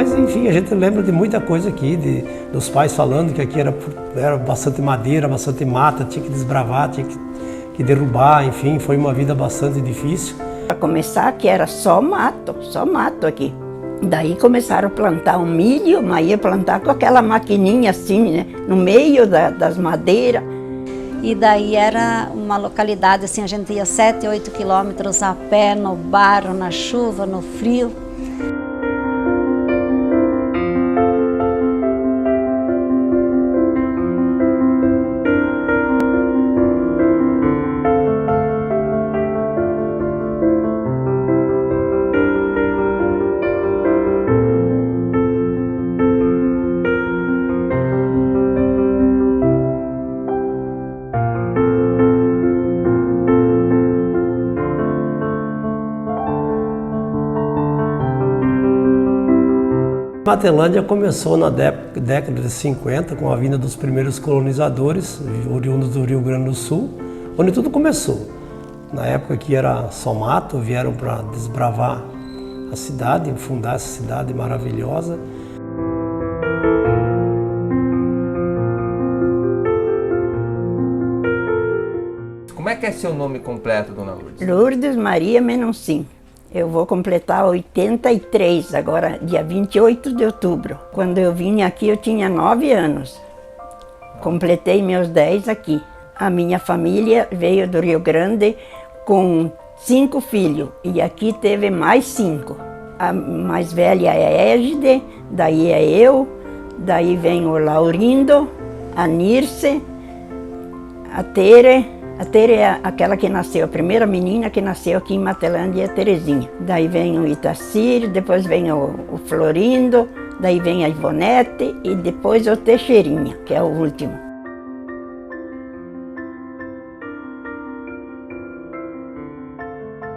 Mas enfim, a gente lembra de muita coisa aqui, dos pais falando que aqui era bastante madeira, bastante mata, tinha que desbravar, tinha que derrubar, enfim, foi uma vida bastante difícil. Para começar, que era só mato aqui. Daí começaram a plantar um milho, mas ia plantar com aquela maquininha assim, né, no meio das madeiras. E daí era uma localidade assim, a gente ia 7, 8 quilômetros a pé, no barro, na chuva, no frio. Matelândia começou na década de 50 com a vinda dos primeiros colonizadores, oriundos do Rio Grande do Sul, onde tudo começou. Na época que era só mato, vieram para desbravar a cidade, fundar essa cidade maravilhosa. Como é que é seu nome completo, dona Lourdes? Lourdes Maria Menoncin. Eu vou completar 83 agora, dia 28 de outubro. Quando eu vim aqui eu tinha 9 anos. Completei meus 10 aqui. A minha família veio do Rio Grande com 5 filhos e aqui teve mais 5. A mais velha é a Égide, daí é eu, daí vem o Laurindo, a Nirce, a Tere. A Tere é aquela que nasceu, a primeira menina que nasceu aqui em Matelândia é a Terezinha. Daí vem o Itacírio, depois vem o Florindo, daí vem a Ivonete e depois o Teixeirinha, que é o último.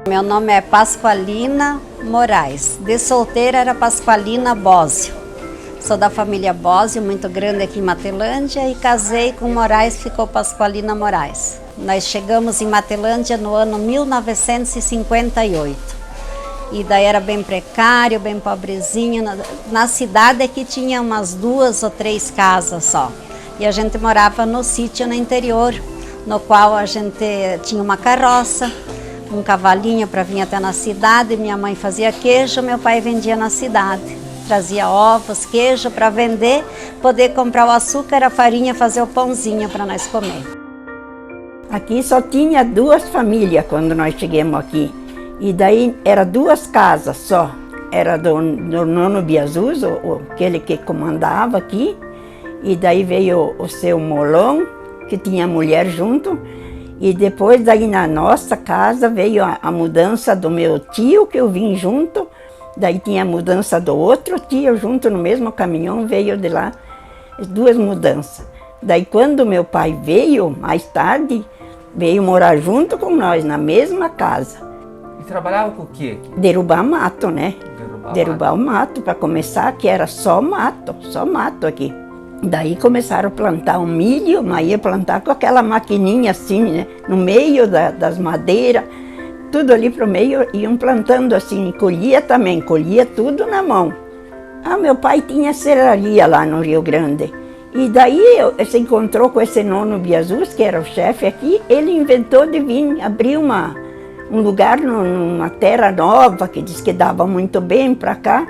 Meu nome é Pasqualina Moraes, de solteira era Pasqualina Bósio. Sou da família Bósio, muito grande aqui em Matelândia, e casei com Moraes, ficou Pasqualina Moraes. Nós chegamos em Matelândia no ano 1958. E daí era bem precário, bem pobrezinho. Na cidade aqui tinha umas 2 ou 3 casas só. E a gente morava no sítio no interior, no qual a gente tinha uma carroça, um cavalinho para vir até na cidade. Minha mãe fazia queijo, meu pai vendia na cidade. Trazia ovos, queijo para vender, poder comprar o açúcar, a farinha, fazer o pãozinho para nós comer. Aqui só tinha 2 famílias quando nós chegamos aqui. E daí era 2 casas só. Era do Nono Biazuz, aquele que comandava aqui. E daí veio o seu Molon, que tinha mulher junto. E depois daí na nossa casa veio a mudança do meu tio, que eu vim junto. Daí tinha a mudança do outro tio junto no mesmo caminhão, veio de lá, as 2 mudanças. Daí quando meu pai veio, mais tarde, veio morar junto com nós, na mesma casa. E trabalhava com o quê? Derrubar mato, né? Derrubar mato. o mato, para começar, que era só mato aqui. Daí começaram a plantar um milho, mas ia plantar com aquela maquininha assim, né? No meio das madeiras. Tudo ali pro meio, iam plantando assim, colhia também, colhia tudo na mão. Meu pai tinha serraria lá no Rio Grande. E daí se encontrou com esse Nono Biazuz, que era o chefe aqui, ele inventou de vir abrir um lugar numa terra nova, que diz que dava muito bem para cá.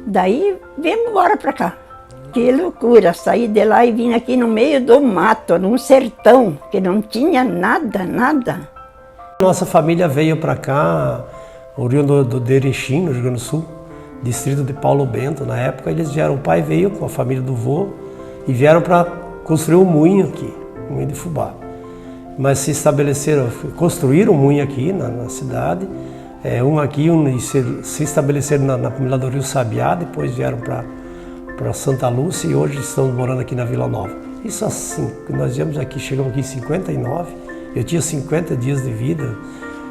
Daí viemos embora para cá. Que loucura, sair de lá e vim aqui no meio do mato, num sertão, que não tinha nada, nada. Nossa família veio para cá, oriundo do Erechim, no Rio Grande do Sul, distrito de Paulo Bento. Na época eles vieram, o pai veio com a família do vô e vieram para construir um moinho aqui, um moinho de fubá. Mas se estabeleceram, construíram um moinho aqui na cidade, um aqui, e se estabeleceram na comunidade do Rio Sabiá, depois vieram para Santa Lúcia e hoje estamos morando aqui na Vila Nova. Isso assim, nós viemos aqui, chegamos aqui em 59. Eu tinha 50 dias de vida,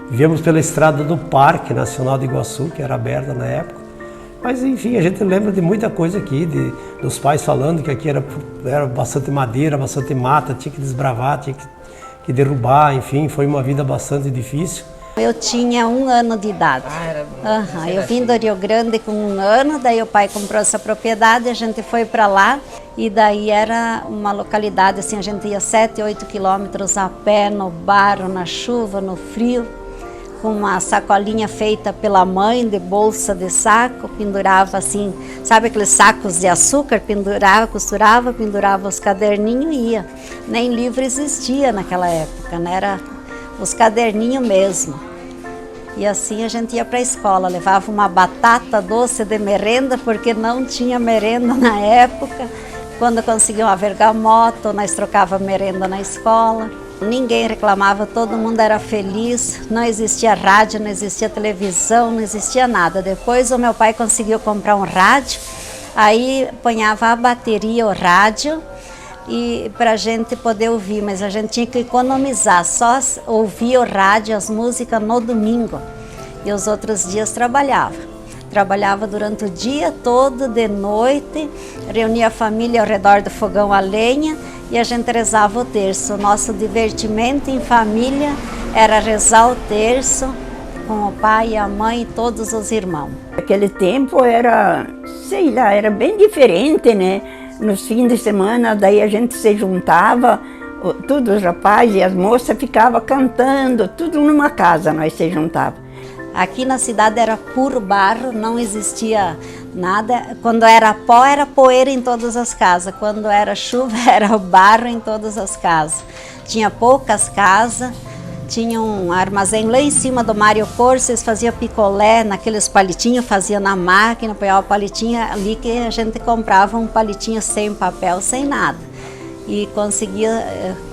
viemos pela estrada do Parque Nacional de Iguaçu, que era aberta na época. Mas enfim, a gente lembra de muita coisa aqui, dos pais falando que aqui era bastante madeira, bastante mata, tinha que desbravar, tinha que derrubar, enfim, foi uma vida bastante difícil. Eu tinha 1 ano de idade. Era Eu vim do Rio Grande com 1 ano, daí o pai comprou essa propriedade, a gente foi para lá e daí era uma localidade assim, a gente ia 7, 8 quilômetros a pé, no barro, na chuva, no frio, com uma sacolinha feita pela mãe de bolsa de saco, pendurava assim, sabe aqueles sacos de açúcar, pendurava, costurava, pendurava os caderninhos e ia. Nem livro existia naquela época, né? Era os caderninhos mesmo. E assim a gente ia para a escola, levava uma batata doce de merenda, porque não tinha merenda na época. Quando conseguia uma bergamota, nós trocava merenda na escola. Ninguém reclamava, todo mundo era feliz. Não existia rádio, não existia televisão, não existia nada. Depois o meu pai conseguiu comprar um rádio, aí ponhava a bateria, o rádio, e para a gente poder ouvir, mas a gente tinha que economizar, só ouvia o rádio, as músicas no domingo, e os outros dias trabalhava durante o dia todo, de noite, reunia a família ao redor do fogão a lenha e a gente rezava o terço. O nosso divertimento em família era rezar o terço com o pai e a mãe e todos os irmãos. Aquele tempo era, sei lá, era bem diferente, né? Nos fins de semana, daí a gente se juntava, todos os rapazes e as moças ficavam cantando, tudo numa casa nós se juntávamos. Aqui na cidade era puro barro, não existia nada. Quando era pó, era poeira em todas as casas. Quando era chuva, era barro em todas as casas. Tinha poucas casas, tinha um armazém lá em cima do Mário Corso, eles faziam picolé naqueles palitinhos, fazia na máquina, põe o palitinho ali que a gente comprava um palitinho sem papel, sem nada. E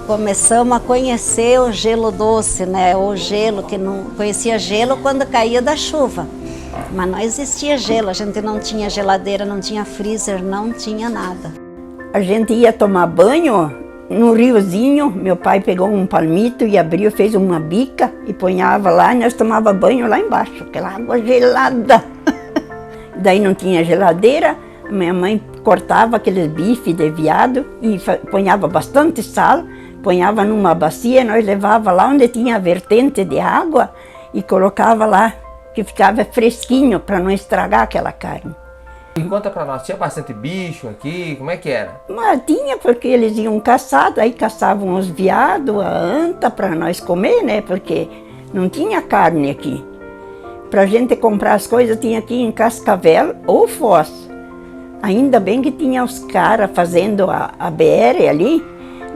começamos a conhecer o gelo doce, né? O gelo, que não conhecia gelo quando caía da chuva. Mas não existia gelo, a gente não tinha geladeira, não tinha freezer, não tinha nada. A gente ia tomar banho no riozinho, meu pai pegou um palmito e abriu, fez uma bica e ponhava lá, e nós tomava banho lá embaixo, aquela água gelada. Daí não tinha geladeira, minha mãe cortava aqueles bifes de veado e ponhava bastante sal, ponhava numa bacia, nós levava lá onde tinha a vertente de água e colocava lá, que ficava fresquinho para não estragar aquela carne. E conta pra nós, tinha bastante bicho aqui, como é que era? Mas tinha, porque eles iam caçar, daí caçavam os veados, a anta para nós comer, né? Porque não tinha carne aqui. Pra gente comprar as coisas tinha que ir em Cascavel ou Foz. Ainda bem que tinha os caras fazendo a BR ali,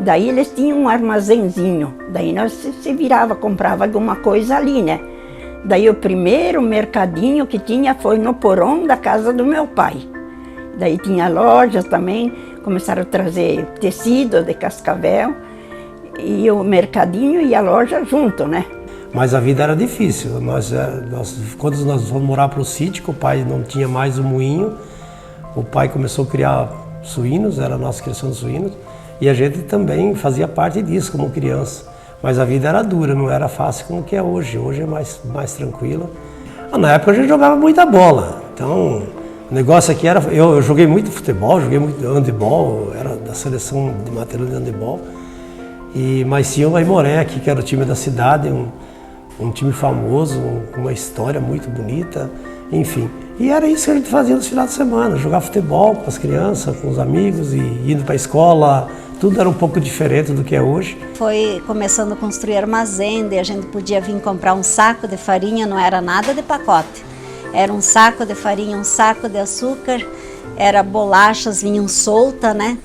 daí eles tinham um armazenzinho, daí nós se virava, comprava alguma coisa ali, né? Daí o primeiro mercadinho que tinha foi no porão da casa do meu pai. Daí tinha lojas também, começaram a trazer tecido de Cascavel, e o mercadinho e a loja junto, né? Mas a vida era difícil. Quando nós fomos morar para o sítio, que o pai não tinha mais o moinho, o pai começou a criar suínos, era a nossa criação de suínos, e a gente também fazia parte disso como criança. Mas a vida era dura, não era fácil como que é hoje. Hoje é mais tranquilo. Na época a gente jogava muita bola, então o negócio aqui era... Eu joguei muito futebol, joguei muito handebol, era da seleção de Matelã de handebol. Mas tinha o Aimoré aqui, que era o time da cidade, um time famoso, com uma história muito bonita, enfim. E era isso que a gente fazia nos finais de semana, jogar futebol com as crianças, com os amigos, e indo para a escola. Tudo era um pouco diferente do que é hoje. Foi começando a construir armazém, daí a gente podia vir comprar um saco de farinha, não era nada de pacote. Era um saco de farinha, um saco de açúcar, era bolachas, vinham solta, né?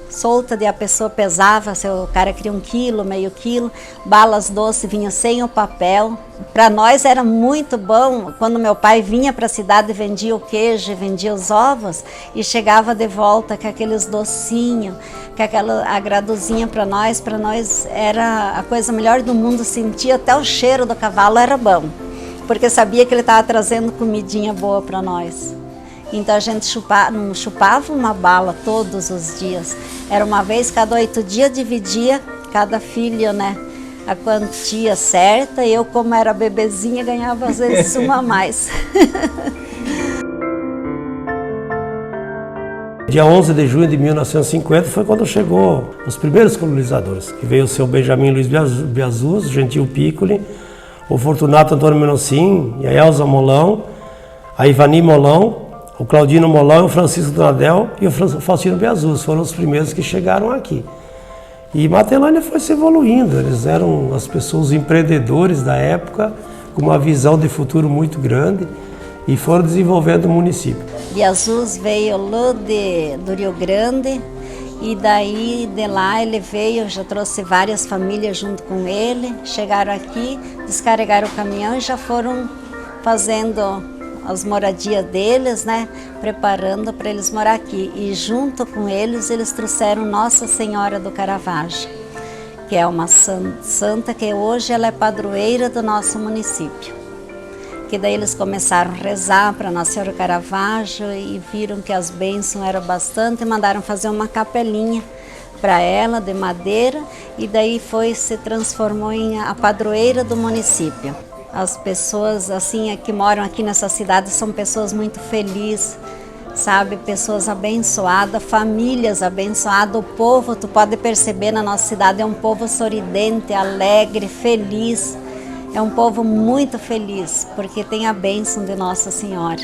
Solta, de a pessoa pesava, se o cara queria 1 quilo, meio quilo, balas doces vinha sem o papel. Para nós era muito bom quando meu pai vinha para a cidade, vendia o queijo, vendia os ovos e chegava de volta com aqueles docinhos, com aquela agradozinha para nós era a coisa melhor do mundo, sentia até o cheiro do cavalo era bom, porque sabia que ele estava trazendo comidinha boa para nós. Então a gente não chupava uma bala todos os dias. Era uma vez cada 8 dias, dividia cada filho, né, a quantia certa. Eu, como era bebezinha, ganhava às vezes uma a mais. Dia 11 de junho de 1950 foi quando chegou os primeiros colonizadores, que veio o seu Benjamin Luiz Biazuz, o Gentil Piccoli, o Fortunato Antônio Menoncin e a Elza Molão, a Ivani Molão, o Claudino Molão, o Francisco Donadel e o Faustino Biazuz foram os primeiros que chegaram aqui. E Matelândia foi se evoluindo, eles eram as pessoas, os empreendedores da época, com uma visão de futuro muito grande e foram desenvolvendo o município. Biazuz veio lá do Rio Grande e daí de lá ele veio, já trouxe várias famílias junto com ele, chegaram aqui, descarregaram o caminhão e já foram fazendo as moradias deles, né, preparando para eles morar aqui. E junto com eles, eles trouxeram Nossa Senhora do Caravaggio, que é uma santa que hoje ela é padroeira do nosso município. Que daí eles começaram a rezar para Nossa Senhora do Caravaggio e viram que as bênçãos eram bastante e mandaram fazer uma capelinha para ela de madeira e daí se transformou em a padroeira do município. As pessoas assim que moram aqui nessa cidade são pessoas muito felizes, sabe? Pessoas abençoadas, famílias abençoadas. O povo, tu pode perceber, na nossa cidade é um povo sorridente, alegre, feliz. É um povo muito feliz, porque tem a bênção de Nossa Senhora.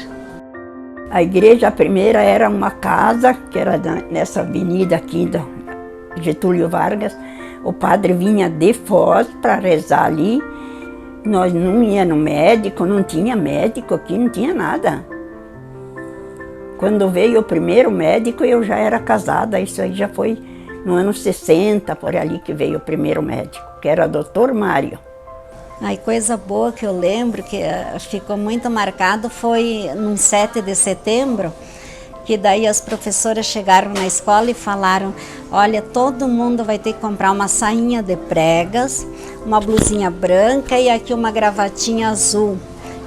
A igreja primeira era uma casa, que era nessa avenida aqui do Getúlio Vargas. O padre vinha de Foz para rezar ali. Nós não ia no médico, não tinha médico aqui, não tinha nada. Quando veio o primeiro médico, eu já era casada, isso aí já foi no ano 60, por ali que veio o primeiro médico, que era o Dr. Mário. Aí coisa boa que eu lembro, que ficou muito marcado, foi num 7 de setembro, que daí as professoras chegaram na escola e falaram, olha, todo mundo vai ter que comprar uma sainha de pregas, uma blusinha branca e aqui uma gravatinha azul,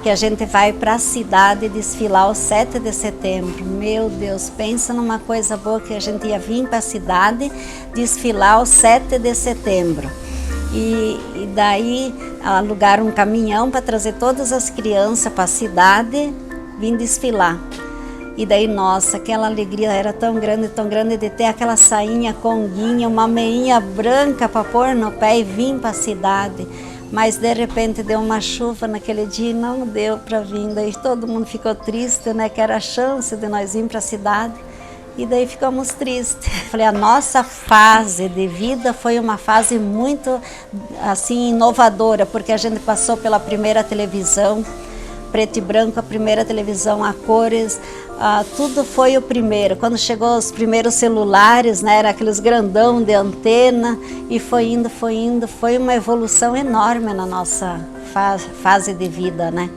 que a gente vai para a cidade desfilar o 7 de setembro. Meu Deus, pensa numa coisa boa que a gente ia vir para a cidade desfilar o 7 de setembro. E daí alugaram um caminhão para trazer todas as crianças para a cidade vir desfilar. E daí, nossa, aquela alegria era tão grande de ter aquela sainha conguinha, uma meinha branca para pôr no pé e vir para a cidade. Mas de repente deu uma chuva naquele dia e não deu para vir. Daí todo mundo ficou triste, né? Que era a chance de nós ir para a cidade. E daí ficamos tristes. Falei, a nossa fase de vida foi uma fase muito assim inovadora, porque a gente passou pela primeira televisão, preto e branco, a primeira televisão a cores, tudo foi o primeiro. Quando chegou os primeiros celulares, né, era aqueles grandão de antena e foi indo, foi uma evolução enorme na nossa fase de vida, né?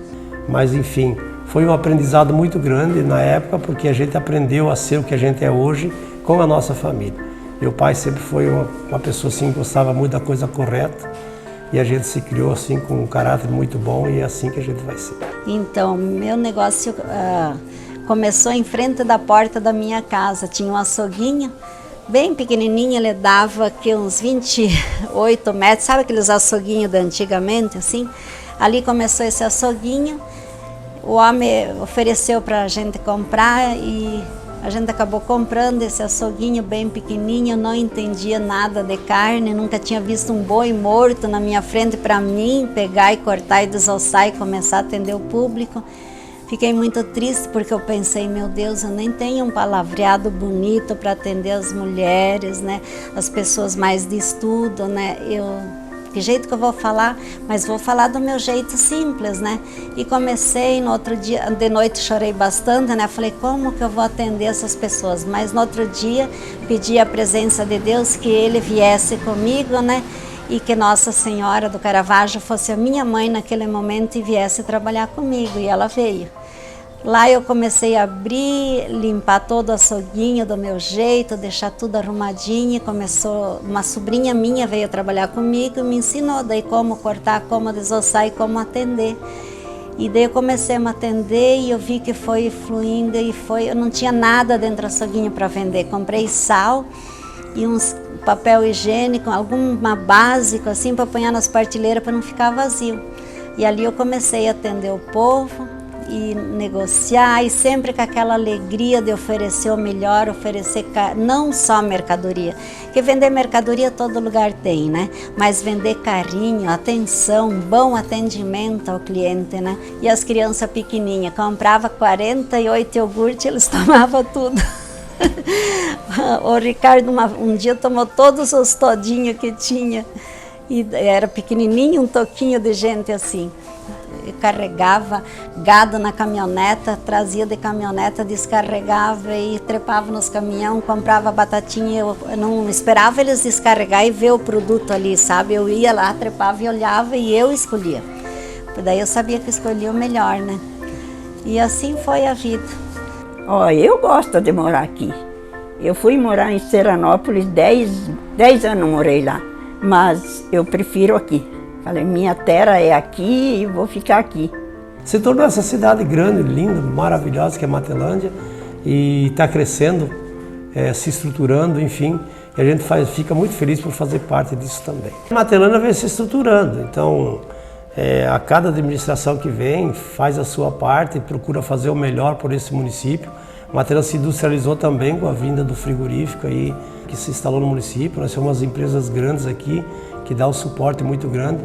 Mas enfim, foi um aprendizado muito grande na época, porque a gente aprendeu a ser o que a gente é hoje com a nossa família. Meu pai sempre foi uma pessoa assim, que gostava muito da coisa correta. E a gente se criou assim com um caráter muito bom e é assim que a gente vai ser. Então, meu negócio começou em frente da porta da minha casa. Tinha um açouguinho, bem pequenininho, ele dava aqui uns 28 metros. Sabe aqueles açouguinhos de antigamente, assim? Ali começou esse açouguinho. O homem ofereceu para a gente comprar e a gente acabou comprando esse açouguinho bem pequenininho. Eu não entendia nada de carne, nunca tinha visto um boi morto na minha frente para mim pegar e cortar e desossar e começar a atender o público. Fiquei muito triste porque eu pensei, meu Deus, eu nem tenho um palavreado bonito para atender as mulheres, né? As pessoas mais de estudo, né? Que jeito que eu vou falar? Mas vou falar do meu jeito simples, né? E comecei, no outro dia, de noite chorei bastante, né? Falei, como que eu vou atender essas pessoas? Mas no outro dia, pedi a presença de Deus, que Ele viesse comigo, né? E que Nossa Senhora do Caravaggio fosse a minha mãe naquele momento e viesse trabalhar comigo. E ela veio. Lá eu comecei a abrir, limpar todo o açouguinho do meu jeito, deixar tudo arrumadinho. Começou, uma sobrinha minha veio trabalhar comigo e me ensinou daí como cortar, como desossar e como atender. E daí eu comecei a atender e eu vi que foi fluindo e foi. Eu não tinha nada dentro do açouguinho para vender. Comprei sal e uns papel higiênico, alguma básico assim para apanhar nas partilheiras para não ficar vazio. E ali eu comecei a atender o povo. e negociar, e sempre com aquela alegria de oferecer o melhor, oferecer não só mercadoria, porque vender mercadoria todo lugar tem, né? Mas vender carinho, atenção, bom atendimento ao cliente, né? E as crianças pequenininhas, comprava 48 iogurte, eles tomavam tudo. O Ricardo um dia tomou todos os todinhos que tinha, e era pequenininho, um toquinho de gente assim. Eu carregava gado na caminhoneta, trazia de caminhoneta, descarregava e trepava nos caminhões, comprava batatinha. Eu não esperava eles descarregar e ver o produto ali, sabe? Eu ia lá, trepava e olhava e eu escolhia. Daí eu sabia que escolhia o melhor, né? E assim foi a vida. Ó, eu gosto de morar aqui. Eu fui morar em Serranópolis, 10 anos morei lá, mas eu prefiro aqui. Falei, minha terra é aqui e vou ficar aqui. Se tornou essa cidade grande, linda, maravilhosa que é Matelândia, e está crescendo, se estruturando, enfim, e a gente fica muito feliz por fazer parte disso também. Matelândia vem se estruturando, então a cada administração que vem faz a sua parte e procura fazer o melhor por esse município. Matelândia se industrializou também com a vinda do frigorífico aí, que se instalou no município. Nós somos umas empresas grandes aqui, que dá um suporte muito grande.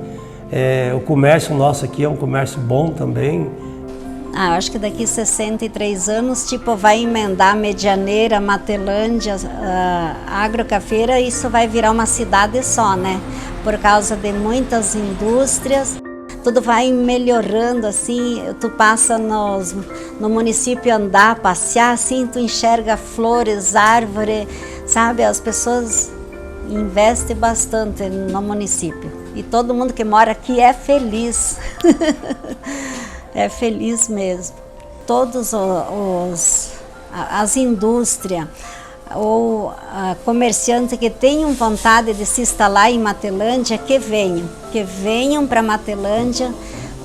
O comércio nosso aqui é um comércio bom também. Acho que daqui 63 anos, tipo, vai emendar Medianeira, Matelândia, Agrocafeira, isso vai virar uma cidade só, né? Por causa de muitas indústrias. Tudo vai melhorando, assim, tu passa no município andar, passear, assim, tu enxerga flores, árvore, sabe? As pessoas investem bastante no município. E todo mundo que mora aqui é feliz. É feliz mesmo. Todos as indústrias ou comerciantes que tenham vontade de se instalar em Matelândia, que venham para Matelândia,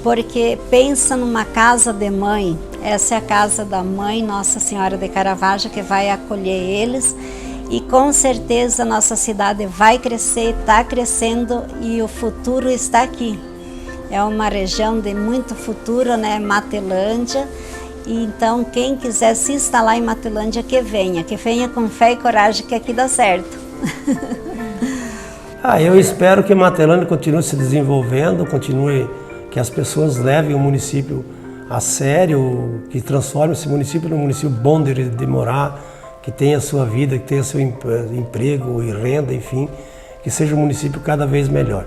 porque pensa numa casa de mãe. Essa é a casa da mãe, Nossa Senhora de Caravaggio, que vai acolher eles, e com certeza nossa cidade vai crescer, está crescendo e o futuro está aqui. É uma região de muito futuro, né? Matelândia. E então, quem quiser se instalar em Matelândia, que venha com fé e coragem, que aqui dá certo. Eu espero que Matelândia continue se desenvolvendo, que as pessoas levem o município a sério, que transforme esse município num município bom de morar, que tenha a sua vida, que tenha seu emprego e renda, enfim, que seja um município cada vez melhor.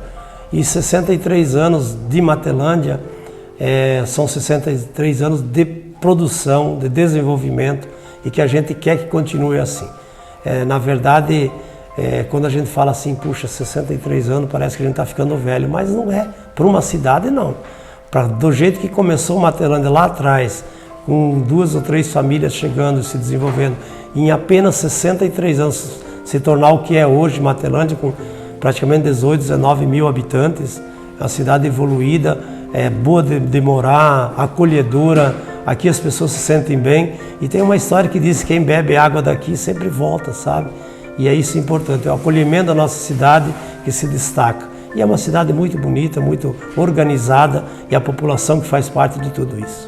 E 63 anos de Matelândia são 63 anos de produção, de desenvolvimento, e que a gente quer que continue assim. Na verdade, quando a gente fala assim, puxa, 63 anos, parece que a gente está ficando velho, mas não é. Para uma cidade, não. Do jeito que começou Matelândia lá atrás, com 2 ou 3 famílias chegando e se desenvolvendo, e em apenas 63 anos se tornar o que é hoje Matelândia, com praticamente 18, 19 mil habitantes, uma cidade evoluída, boa de morar, acolhedora. Aqui as pessoas se sentem bem, e tem uma história que diz que quem bebe água daqui sempre volta, sabe? E é isso importante, é o acolhimento da nossa cidade que se destaca. E é uma cidade muito bonita, muito organizada, e a população que faz parte de tudo isso.